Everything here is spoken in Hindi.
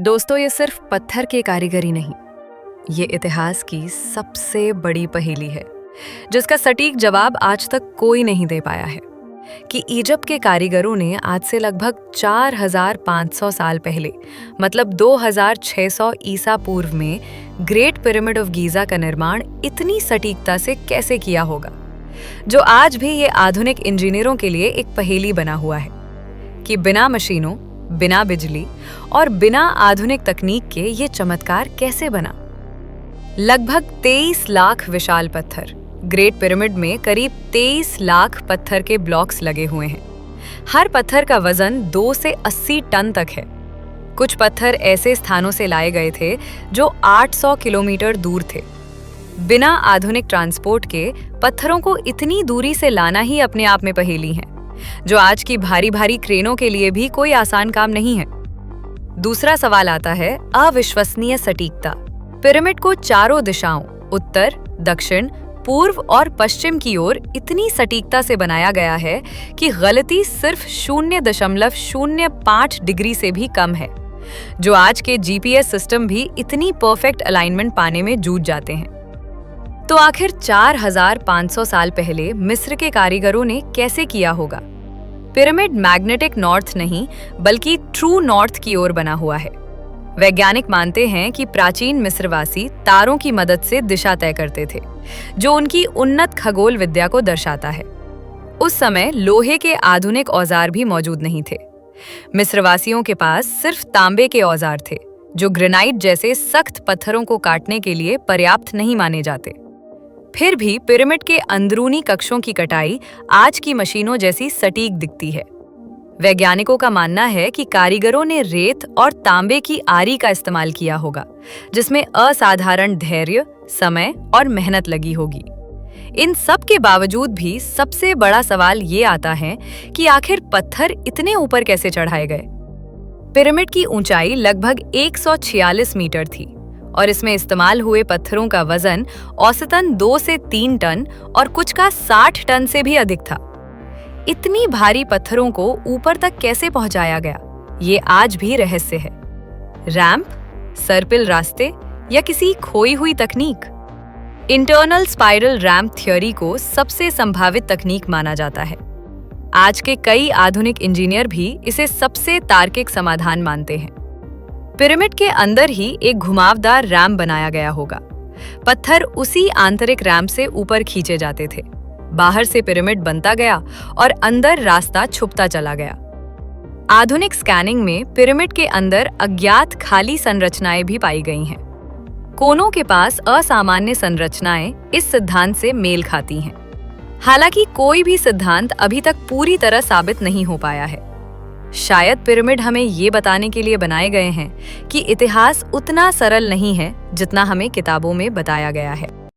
दोस्तों, ये सिर्फ पत्थर की कारीगरी नहीं, ये इतिहास की सबसे बड़ी पहेली है जिसका सटीक जवाब आज तक कोई नहीं दे पाया है कि इजिप्ट के कारीगरों ने आज से लगभग 4500 साल पहले, मतलब 2600 ईसा पूर्व में ग्रेट पिरामिड ऑफ गीजा का निर्माण इतनी सटीकता से कैसे किया होगा, जो आज भी ये आधुनिक इंजीनियरों के लिए एक पहेली बना हुआ है कि बिना मशीनों, बिना बिजली और बिना आधुनिक तकनीक के ये चमत्कार कैसे बना। लगभग 23 लाख विशाल पत्थर, ग्रेट पिरामिड में करीब 23 लाख पत्थर के ब्लॉक्स लगे हुए हैं। हर पत्थर का वजन 2 से 80 टन तक है। कुछ पत्थर ऐसे स्थानों से लाए गए थे जो 800 किलोमीटर दूर थे। बिना आधुनिक ट्रांसपोर्ट के पत्थरों को इतनी दूरी से लाना ही अपने आप में पहेली है, जो आज की भारी भारी क्रेनों के लिए भी कोई आसान काम नहीं है। दूसरा सवाल आता है अविश्वसनीय सटीकता। पिरामिड को चारों दिशाओं, उत्तर, दक्षिण, पूर्व और पश्चिम की ओर इतनी सटीकता से बनाया गया है कि गलती सिर्फ 0.05 डिग्री से भी कम है, जो आज के जीपीएस सिस्टम भी इतनी परफेक्ट अलाइनमेंट पाने में जूझ जाते हैं। तो आखिर 4500 साल पहले मिस्र के कारीगरों ने कैसे किया होगा? पिरामिड मैग्नेटिक नॉर्थ नहीं, बल्कि ट्रू नॉर्थ की ओर बना हुआ है। वैज्ञानिक मानते हैं कि प्राचीन मिस्रवासी तारों की मदद से दिशा तय करते थे, जो उनकी उन्नत खगोल विद्या को दर्शाता है। उस समय लोहे के आधुनिक औजार भी मौजूद नहीं थे। मिस्रवासियों के पास सिर्फ तांबे के औजार थे, जो ग्रेनाइट जैसे सख्त पत्थरों को काटने के लिए पर्याप्त नहीं माने जाते। फिर भी पिरामिड के अंदरूनी कक्षों की कटाई आज की मशीनों जैसी सटीक दिखती है। वैज्ञानिकों का मानना है कि कारीगरों ने रेत और तांबे की आरी का इस्तेमाल किया होगा, जिसमें असाधारण धैर्य, समय और मेहनत लगी होगी। इन सब के बावजूद भी सबसे बड़ा सवाल ये आता है कि आखिर पत्थर इतने ऊपर कैसे चढ़ाए गए। पिरामिड की ऊंचाई लगभग 146 मीटर थी और इसमें इस्तेमाल हुए पत्थरों का वजन औसतन 2 से 3 टन और कुछ का 60 टन से भी अधिक था। इतनी भारी पत्थरों को ऊपर तक कैसे पहुंचाया गया, ये आज भी रहस्य है। रैंप, सर्पिल रास्ते या किसी खोई हुई तकनीक? इंटरनल स्पाइरल रैंप थ्योरी को सबसे संभावित तकनीक माना जाता है। आज के कई आधुनिक इंजीनियर भी इसे सबसे तार्किक समाधान मानते हैं। पिरामिड के अंदर ही एक घुमावदार रैंप बनाया गया होगा। पत्थर उसी आंतरिक रैंप से ऊपर खींचे जाते थे। बाहर से पिरामिड बनता गया और अंदर रास्ता छुपता चला गया। आधुनिक स्कैनिंग में पिरामिड के अंदर अज्ञात खाली संरचनाएं भी पाई गई हैं। कोनों के पास असामान्य संरचनाएं इस सिद्धांत से मेल खाती हैं। हालांकि कोई भी सिद्धांत अभी तक पूरी तरह साबित नहीं हो पाया है। शायद पिरामिड हमें ये बताने के लिए बनाए गए हैं कि इतिहास उतना सरल नहीं है जितना हमें किताबों में बताया गया है।